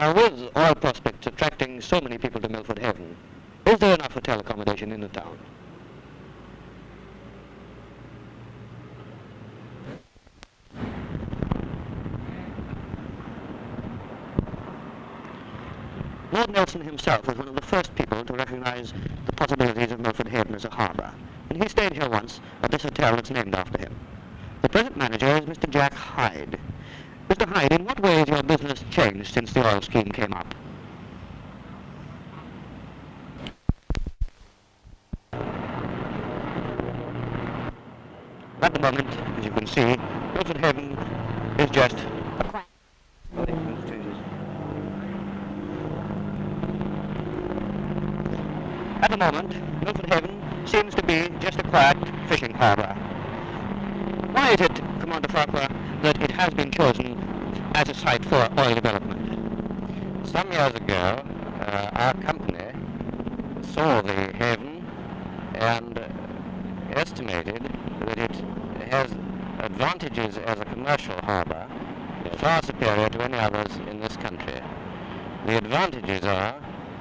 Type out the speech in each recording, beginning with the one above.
Now, with oil prospects attracting so many people to Milford Haven, is there enough hotel accommodation in the town? Lord Nelson himself was one of the first people to recognize the possibilities of Milford Haven as a harbour, and he stayed here once at this hotel that's named after him. The present manager is Mr. Jack Hyde. Mr. Hyde, in what way has your business changed since the oil scheme came up? At the moment, as you can see, Milford Haven is just a quack. At the moment, Milford Haven seems to be just a quiet fishing harbour. Why is it, Commander Farquart, that it has been chosen as a site for oil development? Some years ago, our company saw the haven and estimated that it has advantages as a commercial harbour far superior to any others in this country. The advantages are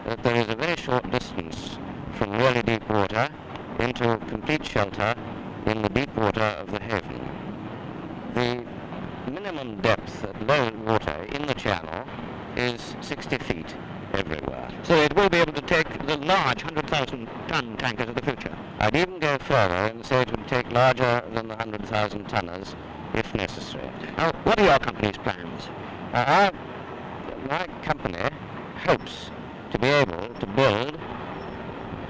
that there is a very short distance from really deep water into complete shelter in the deep water of the haven. The minimum depth at low water in the channel is 60 feet everywhere. So it will be able to take the large 100,000-ton tankers of the future. I'd even go further and say it would take larger than the 100,000 tonners if necessary. Now, what are your company's plans? My company hopes to be able to build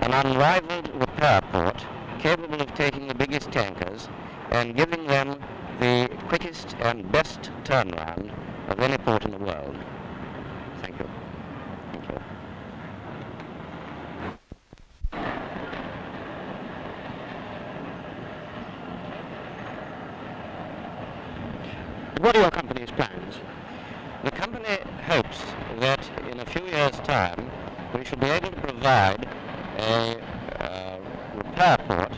an unrivaled repair port capable of taking the biggest tankers and giving them the quickest and best turnaround of any port in the world. Thank you. Thank you. What are your company's plans? The company hopes that in a few years' time we should be able to provide a repair port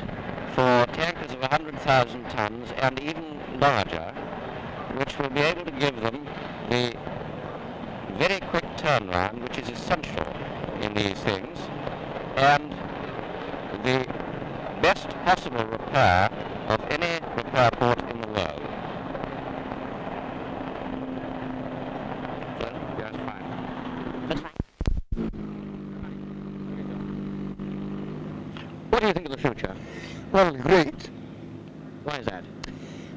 for tankers of 100,000 tons and even larger, which will be able to give them the very quick turnaround which is essential in these things and the best possible repair of any repair port in the world. Yes, fine. That's fine. What do you think of the future? Well, great. Why is that?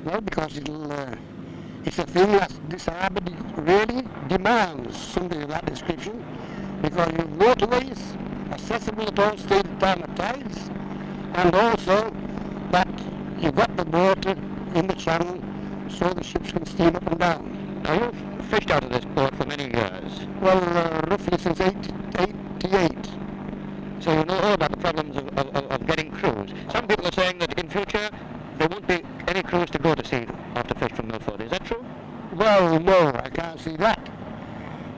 Well, because it's a thing that this harbour really demands something of that description, because you've waterways accessible at all stated time of tides, and also that you've got the water in the channel so the ships can steam up and down. Now, you've fished out of this port for many years. Well, roughly since 88. So you know all about the problems of getting crews. Some people are saying that in future there won't be any crews to go to sea after fish from Milford. Is that true? Well, no, I can't see that.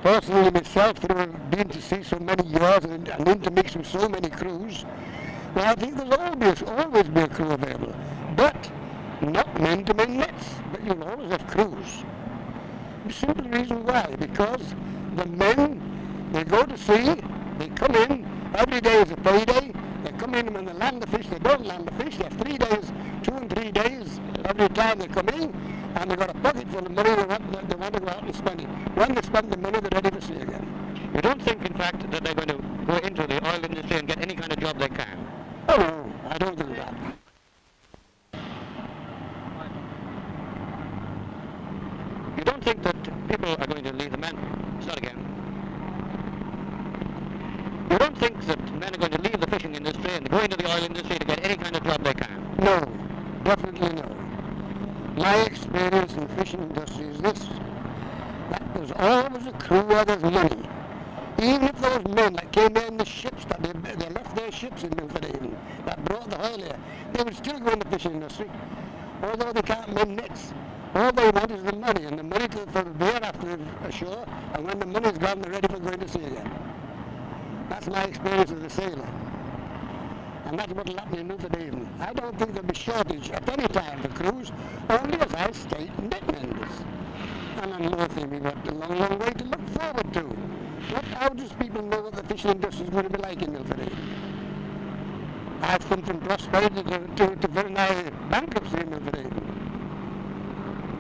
Personally, myself, through being to sea so many years and intermixed with so many crews, well, I think there's always be a crew available. But not men-to-men nets, but you'll always have crews. The simple reason why, because the men, they go to sea, they come in, every day is a payday, they come in when they land the fish, they don't land the fish, they have 3 days, 2 and 3 days every time they come in, and they've got a pocket full of money they want to go out and spend it. When they spend the money, they're ready for sea again. You don't think, in fact, that they're going to go into the oil industry and get any kind of job they can? Oh no, I don't think that. You don't think that people are going to leave the men? Start again. You don't think that men are going to leave the fishing industry and go into the oil industry to get any kind of job they can? No, definitely no. My experience in the fishing industry is this, that there's always a crew where there's money. Even if those men that came there in the ships, that they left their ships in Milford Haven, that brought the oil here, they would still go in the fishing industry, although they can't mend nets. All they want is the money, and the money for the beer after they're ashore, and when the money's gone, they're ready for going to sea again. That's my experience as a sailor. And that's what'll happen in Milford Haven. I don't think there'll be shortage at any time for crews, only as I state, net menders. And another thing, we've got a long, long way to look forward to. How does people know what the fishing industry is going to be like in Milford Haven? I've come from prosperity to very nigh bankruptcy in Milford Haven.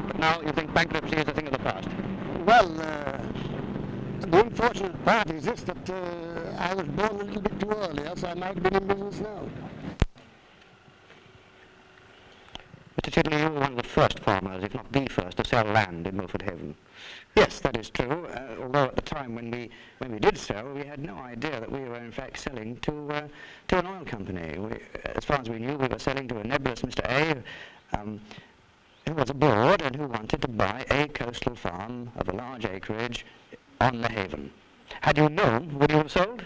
But now you think bankruptcy is a thing of the past? Well, the unfortunate part is this, that I was born a little bit too early, else I might have been in business now. Mr. Chidley, you were one of the first farmers, if not the first, to sell land in Milford Haven. Yes, that is true, although at the time when we did sell, we had no idea that we were in fact selling to an oil company. As far as we knew, we were selling to a nebulous Mr. A, who was abroad and who wanted to buy a coastal farm of a large acreage on the Haven. Had you known, would you have sold?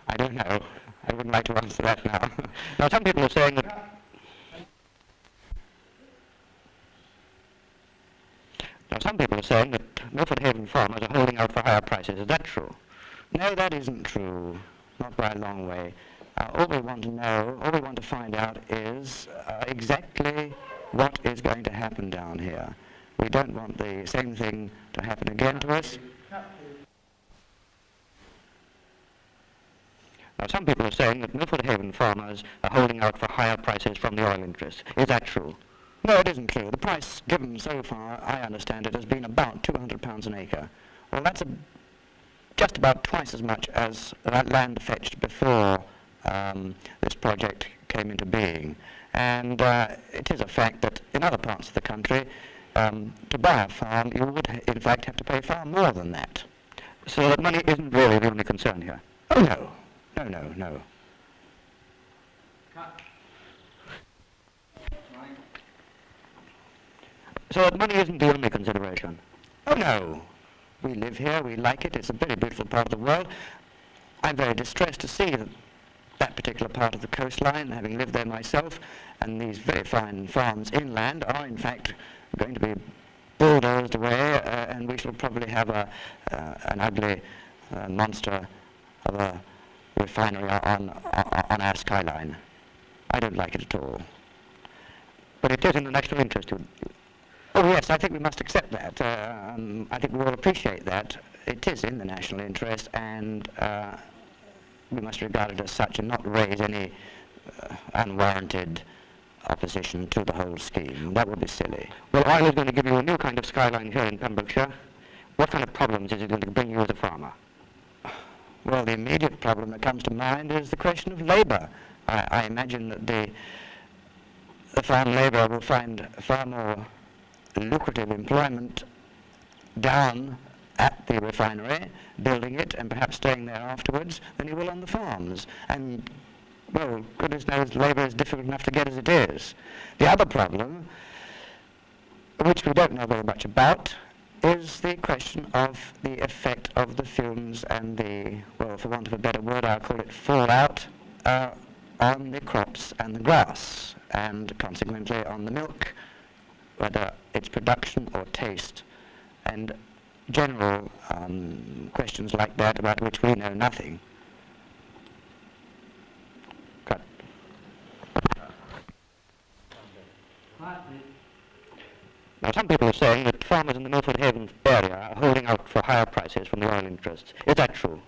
I don't know. I wouldn't like to answer that now. Now, some people are saying that... Now, some people are saying that Milford Haven farmers are holding out for higher prices. Is that true? No, that isn't true. Not by a long way. All we want to know, all we want to find out is exactly what is going to happen down here. We don't want the same thing to happen again to us. Now, some people are saying that Milford Haven farmers are holding out for higher prices from the oil interests. Is that true? No, it isn't true. The price given so far, I understand it, has been about £200 an acre. Well, that's just about twice as much as that land fetched before this project came into being. And it is a fact that in other parts of the country, to buy a farm, you would in fact have to pay far more than that. So that money isn't really the only concern here? Oh, no. No, no, no. So that money isn't the only consideration? Oh, no. We live here, we like it, it's a very beautiful part of the world. I'm very distressed to see that particular part of the coastline, having lived there myself, and these very fine farms inland are in fact going to be bulldozed away, and we shall probably have an ugly monster of a refinery on our skyline. I don't like it at all. But it is in the national interest. Oh yes, I think we must accept that. I think we all appreciate that. It is in the national interest, and we must regard it as such and not raise any unwarranted opposition to the whole scheme. That would be silly. Well, oil is going to give you a new kind of skyline here in Pembrokeshire. What kind of problems is it going to bring you as a farmer? Well, the immediate problem that comes to mind is the question of labour. I imagine that the farm labourer will find far more lucrative employment down at the refinery, building it and perhaps staying there afterwards, than he will on the farms. And, well, goodness knows labour is difficult enough to get as it is. The other problem, which we don't know very much about, is the question of the effect of the fumes and the, well, for want of a better word, I'll call it fallout, on the crops and the grass, and consequently on the milk, whether its production or taste, and general questions like that about which we know nothing. Cut. Now, some people are saying that farmers in the Milford Haven area are holding out for higher prices from the oil interests. Is that true?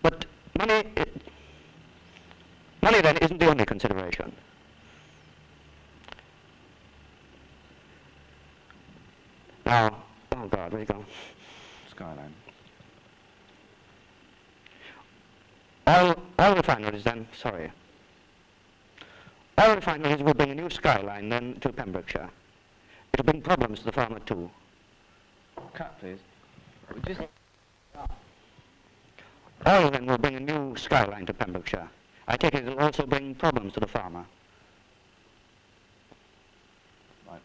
But money then isn't the only consideration. Now, oh God, where you go? Skyline. Oil refineries then, sorry. Oil refineries will bring a new skyline then to Pembrokeshire. It'll bring problems to the farmer too. Cut, please. Oil then will bring a new skyline to Pembrokeshire. I take it it'll also bring problems to the farmer. Right.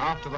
after the